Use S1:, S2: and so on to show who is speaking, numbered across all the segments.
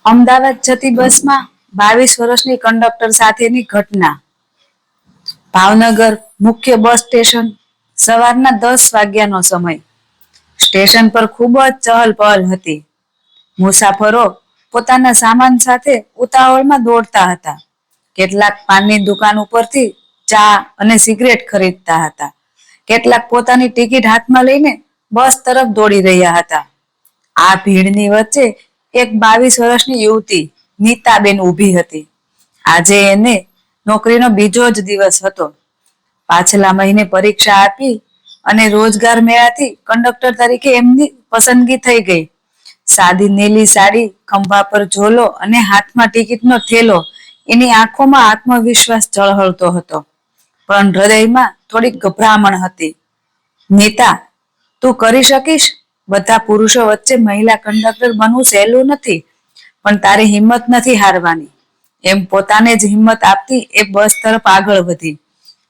S1: અમદાવાદ જતી બસમાં 22 વર્ષની કંડક્ટર સાથેની ઘટના. ભાવનગર મુખ્ય બસ સ્ટેશન. સવારના 10 વાગ્યાનો સમય. સ્ટેશન પર ખૂબ જ ચહલ પહલ હતી. મુસાફરો પોતાના સામાન સાથે ઉતાવળમાં દોડતા હતા. કેટલાક પાનની દુકાન ઉપરથી ચા અને સિગરેટ ખરીદતા હતા. કેટલાક પોતાની ટિકિટ હાથમાં લઈને બસ તરફ દોડી રહ્યા હતા. આ ભીડની વચ્ચે એક 22 વર્ષની યુવતી નીતાબેન ઊભી હતી. આજે એને નોકરીનો બીજો જ દિવસ હતો. પાછલા મહિને પરીક્ષા આપી અને રોજગાર મેળાથી કંડક્ટર તરીકે એમની પસંદગી થઈ ગઈ. સાદી નીલી સાડી, ખંભા પર ઝોલો અને હાથમાં ટિકિટનો થેલો. એની આંખોમાં આત્મવિશ્વાસ ઝળહળતો હતો, પણ હૃદયમાં થોડીક ગભરામણ હતી. નીતા, તું કરી શકીશ? બધા પુરુષો વચ્ચે મહિલા કંડક્ટર બનવું સહેલું નથી, પણ તારી હિંમત નથી હારવાની. એમ પોતાને જ હિંમત આપતી એ બસ તરફ આગળ વધી.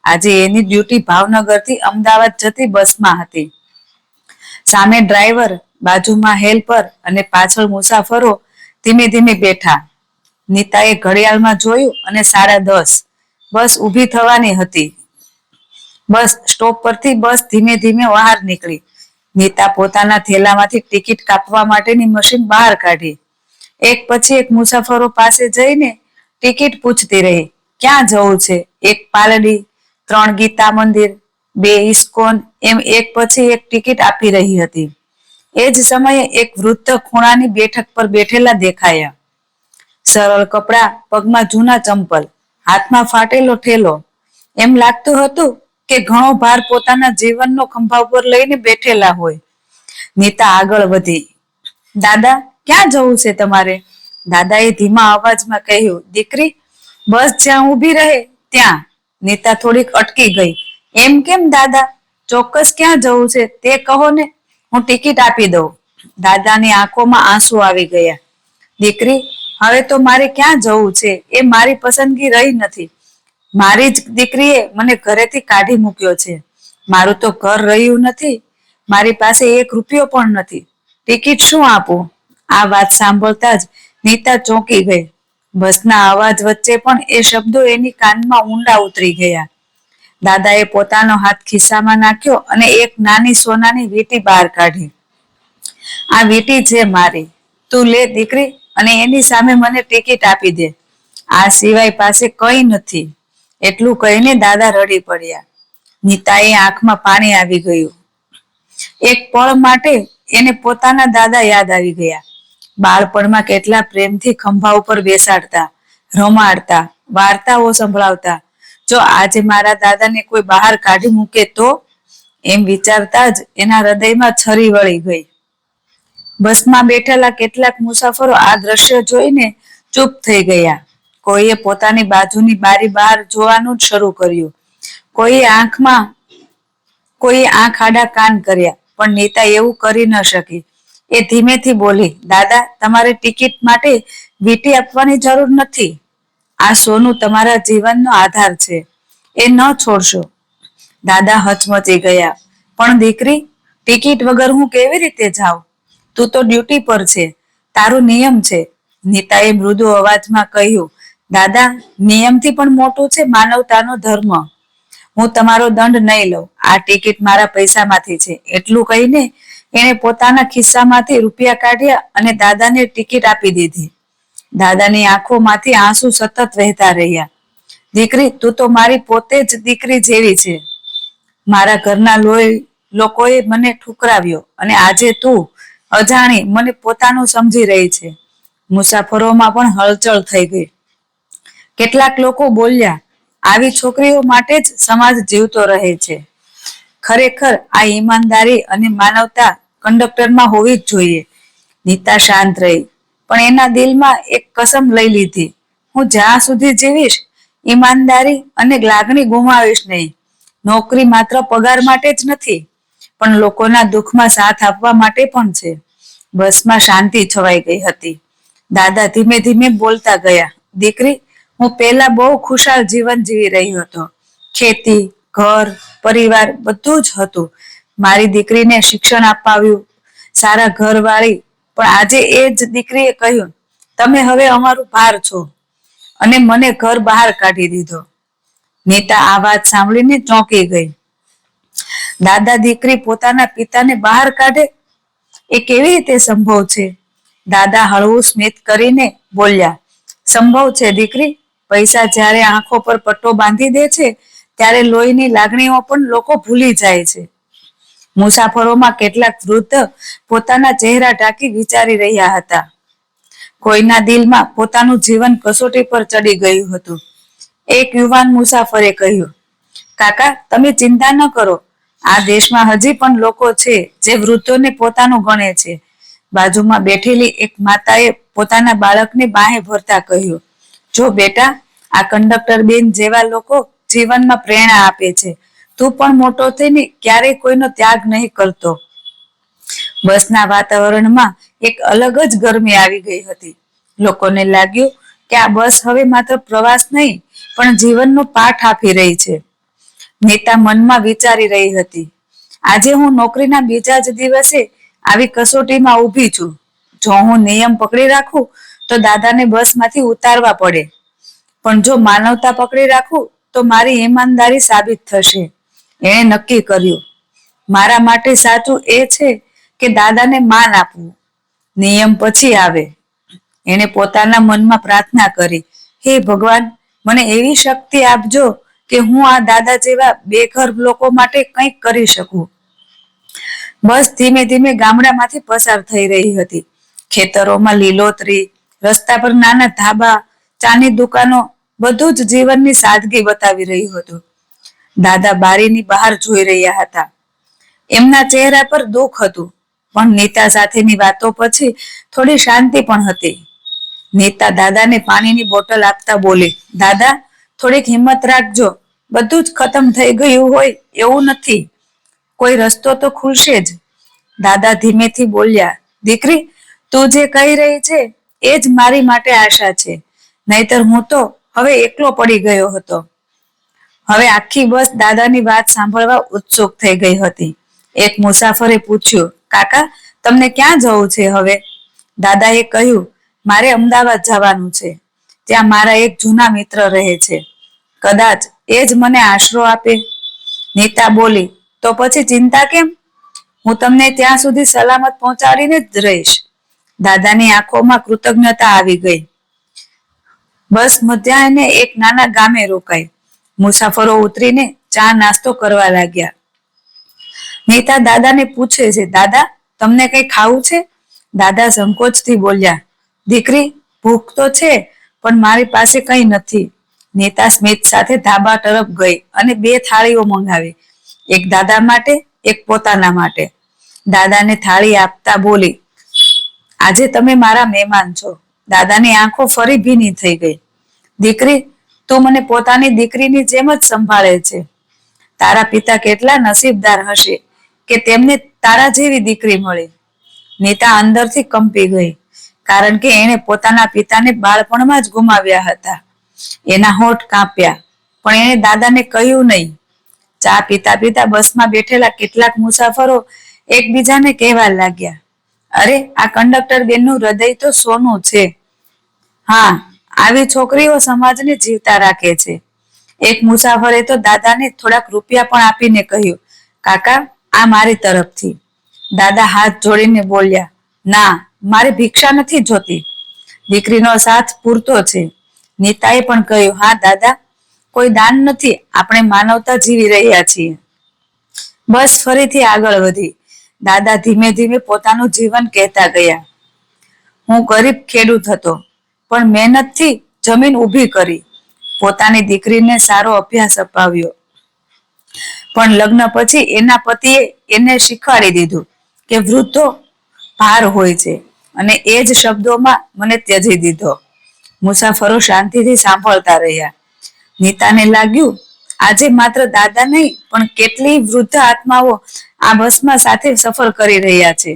S1: આજે એની ડ્યુટી ભાવનગરથી અમદાવાદ જતી બસમાં હતી. સામે ડ્રાઈવર, બાજુમાં હેલ્પર અને પાછળ મુસાફરો ધીમે ધીમે બેઠા. નીતાએ ઘડિયાળમાં જોયું અને 10:30. બસ ઊભી થવાની હતી. બસ સ્ટોપ પરથી બસ ધીમે ધીમે બહાર નીકળી. નીતા પોતાના થેલામાંથી ટિકિટ કાપવા માટેની મશીન બહાર કાઢી. એક પછી એક મુસાફરો પાસે જઈને ટિકિટ પૂછતી રહી. ક્યાં જવું છે? એક પાલડી, 3 ગીતા મંદિર, 2 ઇસ્કોન, એમ એક પછી એક ટિકિટ આપી રહી હતી. એ જ સમયે એક વૃદ્ધ ખૂણાની બેઠક પર બેઠેલા દેખાયા. સરળ કપડાં, પગમાં જૂના ચંપલ, હાથમાં ફાટેલો ઠેલો. એમ લાગતું હતું કે ઘણો ભાર પોતાના જીવનનો ખંભા ઉપર લઈને બેઠેલા હોય. નીતા આગળ વધી. દાદા, ક્યાં જવું છે તમારે? દાદાએ ધીમા અવાજમાં કહ્યું. દીકરી, બસ જ્યાં ઊભી રહે ત્યાં. નીતા થોડીક અટકી ગઈ. એમ કેમ દાદા? ચોક્કસ ક્યાં જવું છે તે કહો ને, હું ટિકિટ આપી દઉં. દાદાની આંખોમાં આંસુ આવી ગયા. દીકરી, હવે તો મારે ક્યાં જવું છે એ મારી પસંદગી રહી નથી. મારી જ દીકરીએ મને ઘરેથી કાઢી મૂક્યો છે. મારું તો ઘર રહ્યું નથી. મારી પાસે 1 રૂપિયો પણ નથી. ટિકિટ શું આપું? આ વાત સાંભળતા જ નીતા ચોંકી ગઈ. બસના અવાજ વચ્ચે પણ એ શબ્દો એની કાનમાં ઊંડા ઉતરી ગયા. દાદાએ પોતાનો હાથ ખિસ્સામાં નાખ્યો અને એક નાની સોનાની વીંટી બહાર કાઢી. આ વીંટી છે મારી. તું લે દીકરી, અને એની સામે મને ટિકિટ આપી દે. આ સિવાય પાસે કંઈ નથી. એટલું કહીને દાદા રડી પડ્યા. નીતાએ આંખમાં પાણી આવી ગયું. એક પળ માટે એને પોતાના દાદા યાદ આવી ગયા. બાળપણમાં કેટલા પ્રેમથી ખંભા ઉપર બેસાડતા, રમાડતા, વાર્તાઓ સંભળાવતા. જો આજે મારા દાદાને કોઈ બહાર કાઢી મૂકે તો? એમ વિચારતા જ એના હૃદયમાં છરી વળી ગઈ. બસમાં બેઠેલા કેટલાક મુસાફરો આ દ્રશ્ય જોઈને ચૂપ થઈ ગયા. કોઈએ પોતાની બાજુની બારી બહાર જોવાનું જ શરૂ કર્યું. કોઈએ આંખ આડા કાન કર્યા. પણ નીતા એવું કરી ન શકી. એ ધીમેથી બોલી. દાદા, તમારે ટિકિટ માટે વીંટી આપવાની જરૂર નથી. આ સોનું તમારા જીવનનો આધાર છે. એ ન છોડશો. દાદા હચમચી ગયા. પણ દીકરી, ટિકિટ વગર હું કેવી રીતે જાઉં? તું તો ડ્યુટી પર છે. તારું નિયમ છે. નીતાએ મૃદુ અવાજમાં કહ્યું. દાદા, નિયમથી પણ મોટું છે માનવતાનો ધર્મ. હું તમારો દંડ નહીં લઉં. આ ટિકિટ મારા પૈસામાંથી છે. એટલું કહીને એણે પોતાના ખિસ્સામાંથી રૂપિયા કાઢ્યા અને દાદાને ટિકિટ આપી દીધી. દાદાની આંખોમાંથી આંસુ સતત વહેતા રહ્યા. દીકરી, તું તો મારી પોતે જ દીકરી જેવી છે. મારા ઘરના લોકોએ મને ઠુકરાવ્યો અને આજે તું અજાણી મને પોતાનું સમજી રહી છે. મુસાફરોમાં પણ હલચલ થઈ ગઈ. કેટલાક લોકો બોલ્યા, આવી છોકરીઓ માટે જ સમાજ જીવતો રહે છે. ખરેખર આ ઈમાનદારી અને માનવતા કંડક્ટરમાં હોવી જ જોઈએ. નીતા શાંત રહી, પણ એના દિલમાં એક કસમ લઈ લીધી. હું જ્યાં સુધી જીવીશ, ઈમાનદારી અને લાગણી ગુમાવીશ નહીં. નોકરી માત્ર પગાર માટે જ નથી, પણ લોકોના દુઃખમાં સાથ આપવા માટે પણ છે. બસમાં શાંતિ છવાઈ ગઈ હતી. દાદા ધીમે ધીમે બોલતા ગયા. દીકરી, હું પહેલા બહુ ખુશાલ જીવન જીવી રહ્યો હતો. ખેતી, ઘર, પરિવાર બધું જ હતું. મારી દીકરીને શિક્ષણ અપાવ્યું, સારા ઘરવાળી. પણ આજે એ જ દીકરીએ કહ્યું, તમે હવે અમારું ભાર છો અને મને ઘર બહાર કાઢી દીધો. નીતા આ વાત સાંભળીને ચોંકી ગઈ. દાદા દીકરી પોતાના પિતાને બહાર કાઢે, એ કેવી રીતે સંભવ છે? દાદા હળવું સ્મિત કરીને બોલ્યા, સંભવ છે દીકરી. પૈસા જ્યારે આંખો પર પટ્ટો બાંધી દે છે ત્યારે લોહીની લાગણીઓ પણ લોકો ભૂલી જાય છે. મુસાફરોમાં કેટલાક વૃદ્ધ પોતાના ચહેરા ઢાંકી વિચારી રહ્યા હતા. કોઈના દિલમાં પોતાનું જીવન કસોટી પર ચડી ગયું હતું. એક યુવાન મુસાફરે કહ્યું, કાકા તમે ચિંતા ન કરો, આ દેશમાં હજી પણ લોકો છે જે વૃદ્ધોને પોતાનું ગણે છે. બાજુમાં બેઠેલી એક માતાએ પોતાના બાળકને બાહે ભરતા કહ્યું, જો બેટા, આ કંડક્ટર બેન જેવા લોકો જીવનમાં પ્રેરણા આપે છે. તું પણ મોટો થઈને ક્યારેય કોઈનો ત્યાગ નહીં કરતો. બસના વાતાવરણમાં એક અલગ જ ગરમી આવી ગઈ હતી. લોકોને લાગ્યું કે આ બસ હવે માત્ર પ્રવાસ નહીં પણ જીવનનો પાઠ આપી રહી છે. નીતા મનમાં વિચારી રહી હતી, આજે હું નોકરીના બીજા જ દિવસે આવી કસોટીમાં ઊભી છું. જો હું નિયમ પકડી રાખું તો દાદાને બસમાંથી ઉતારવા પડે, પણ જો માનવતા પકડી રાખું તો મારી ઈમાનદારી સાબિત થશે. એણે નક્કી કર્યું, મારા માટે સાચું એ છે કે દાદાને માન આપવું, નિયમ પછી આવે. એણે પોતાના મનમાં પ્રાર્થના કરી, હે ભગવાન, મને એવી શક્તિ આપજો કે હું આ દાદા જેવા બેઘર લોકો માટે કંઈક કરી શકું. બસ ધીમે ધીમે ગામડામાંથી પસાર થઈ રહી હતી. ખેતરોમાં લીલોતરી, રસ્તા પર નાના ધાબા, ચાની દુકાનો, બધું જ જીવનની સાદગી બતાવી રહ્યું હતું. દાદા બારીની બહાર જોઈ રહ્યા હતા. એમના ચહેરા પર દુઃખ હતું, પણ નીતા સાથેની વાતો પછી થોડી શાંતિ પણ હતી. નીતા દાદાને પાણીની બોટલ આપતા બોલી, દાદા, થોડીક હિંમત રાખજો. બધું જ ખતમ થઈ ગયું હોય એવું નથી. કોઈ રસ્તો તો ખુલશે જ. દાદા ધીમેથી બોલ્યા, દીકરી, તું જે કહી રહી છે એ જ મારી માટે આશા છે. નહીતર હું તો હવે એકલો પડી ગયો હતો. હવે આખી બસ દાદાની વાત સાંભળવા ઉત્સુક થઈ ગઈ હતી. એક મુસાફરે પૂછ્યું, કાકા, તમને ક્યાં જવું છે હવે? દાદાએ કહ્યું, મારે અમદાવાદ જવાનું છે. ત્યાં મારા એક જૂના મિત્ર રહે છે. કદાચ એ જ મને આશરો આપે. નીતા બોલી, તો પછી ચિંતા કેમ? હું તમને ત્યાં સુધી સલામત પહોંચાડીને જ રહીશ. દાદાની આંખોમાં કૃતજ્ઞતા આવી ગઈ. બસ મધ્યાહને એક નાના ગામે રોકાઈ. મુસાફરો ઉતરીને ચા નાસ્તો કરવા લાગ્યા. નીતા દાદાને પૂછે છે, દાદા, તમને કંઈ ખાવું છે? દાદા સંકોચથી બોલ્યા, દીકરી, ભૂખ તો છે પણ મારી પાસે કંઈ નથી. નીતા સ્મિત સાથે ધાબા તરફ ગઈ અને 2 થાળીઓ મંગાવી, એક દાદા માટે, એક પોતાના માટે. દાદાને થાળી આપતા બોલી, આજે તમે મારા મહેમાન છો. દાદાની આંખો ફરી ભીની થઈ ગઈ. દીકરી, તું મને પોતાની દીકરીની જેમ જ સંભાળે છે. તારા પિતા કેટલા નસીબદાર હશે કે તેમને તારા જેવી દીકરી મળી. નીતા અંદરથી કંપી ગઈ, કારણ કે એણે પોતાના પિતાને બાળપણમાં જ ગુમાવ્યા હતા. એના હોઠ કાંપ્યા, પણ એણે દાદાને કહ્યું નહીં. ચા પીતા પીતા બસમાં બેઠેલા કેટલાક મુસાફરો એકબીજાને કહેવા લાગ્યા, અરે, આ કંડક્ટર બેનનું હૃદય તો સોનું છે. હા, આવી છોકરીઓ સમાજને જીવતા રાખે છે. એક મુસાફરે તો દાદાને થોડાક રૂપિયા પણ આપીને કહ્યું, કાકા, આ મારી તરફથી. દાદા હાથ જોડીને બોલ્યા, ના, મારે ભિક્ષા નથી જોતી. દીકરીનો સાથ પૂરતો છે. નીતાએ પણ કહ્યું, હા દાદા, કોઈ દાન નથી, આપણે માનવતા જીવી રહ્યા છીએ. બસ ફરીથી આગળ વધી. દાદા ધીમે ધીમે પોતાનું જીવન કહેતા ગયા. હું ગરીબ ખેડૂત હતો, પણ મહેનતથી જમીન ઊભી કરી. પોતાની દીકરીને સારો અભ્યાસ અપાવ્યો. પણ લગ્ન પછી એના પતિએ એને શીખવાડી દીધું કે વૃદ્ધો ભાર હોય છે, અને એ જ શબ્દોમાં મને ત્યજી દીધો. મુસાફરો શાંતિથી સાંભળતા રહ્યા. નીતાને લાગ્યું, આજે માત્ર દાદા નહીં પણ કેટલી વૃદ્ધ આત્માઓ આ બસમાં સાથે સફર કરી રહ્યા છે.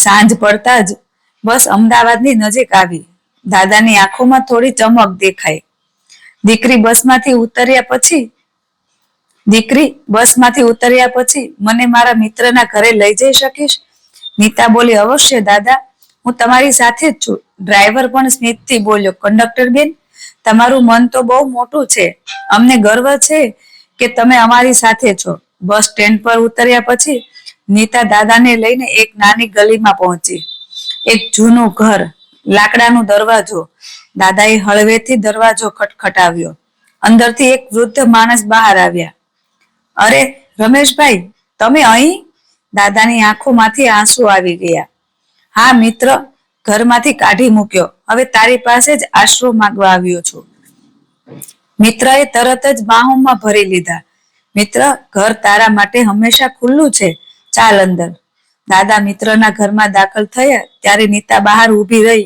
S1: સાંજ પડતા જ બસ અમદાવાદની નજીક આવી. દાદાની આંખોમાં થોડી ચમક દેખાઈ. દીકરી, બસમાંથી ઉતર્યા પછી મને મારા મિત્રના ઘરે લઈ જઈ શકીશ? નીતા બોલી, અવશ્ય દાદા, હું તમારી સાથે જ છું. ડ્રાઈવર પણ સ્મિતથી બોલ્યો, કંડક્ટર બેન, તમારું મન તો બહુ મોટું છે. અમને ગર્વ છે કે તમે અમારી સાથે છો. બસ સ્ટેન્ડ પર ઉતર્યા પછી નીતા દાદાને લઈને એક નાની ગલીમાં પહોંચી. એક જૂનું ઘર, લાકડાનો દરવાજો. દાદાએ હળવેથી દરવાજો ખટખટાવ્યો. અંદરથી એક વૃદ્ધ માણસ બહાર આવ્યા. અરે રમેશભાઈ, તમે અહીં? દાદાની આંખોમાંથી આંસુ આવી ગયા. હા મિત્ર, ઘરમાંથી કાઢી મૂક્યો. હવે તારી પાસે જ આશરો માંગવા આવ્યો છું. મિત્રએ તરત જ બાહોમાં ભરી લીધા. મિત્ર, ઘર તારા માટે હંમેશા ખુલ્લું છે. ચાલ અંદર. દાદા મિત્રના ઘરમાં દાખલ થયા ત્યારે નીતા બહાર ઊભી રહી.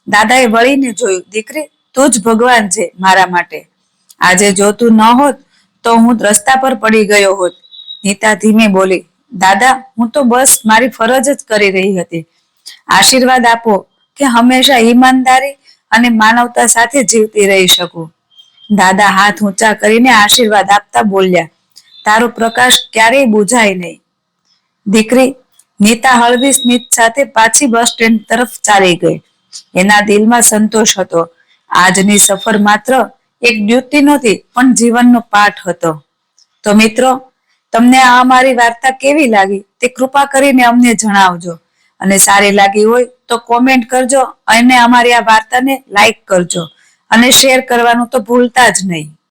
S1: દાદાએ વળીને જોયું. દીકરી, તું જ ભગવાન છે મારા માટે. આજે જો તું ન હોત તો હું રસ્તા પર પડી ગયો હોત. નીતા ધીમે બોલી. દાદા, હું તો બસ મારી ફરજ જ કરી રહી હતી. આશીર્વાદ આપો કે હંમેશા ઈમાનદારી અને માનવતા સાથે જીવતી રહી શકું. દાદા હાથ ઊંચા કરીને આશીર્વાદ આપતા બોલ્યા, તારો પ્રકાશ ક્યારેય બુઝાય નહીં. દીકરી, નીતા હળવી સ્મિત સાથે પાછી બસ સ્ટેન્ડ તરફ ચાલી ગઈ. એના દિલમાં સંતોષ હતો. આજની સફર માત્ર એક ડ્યુટી નહોતી, પણ જીવનનો પાઠ હતો. તો મિત્રો, તમને આ અમારી વાર્તા કેવી લાગી તે કૃપા કરીને અમને જણાવજો. અને સારી લાગી હોય તો કોમેન્ટ કરજો અને અમારી આ વાર્તાને લાઈક કરજો અને શેર કરવાનું તો ભૂલતા જ નહીં.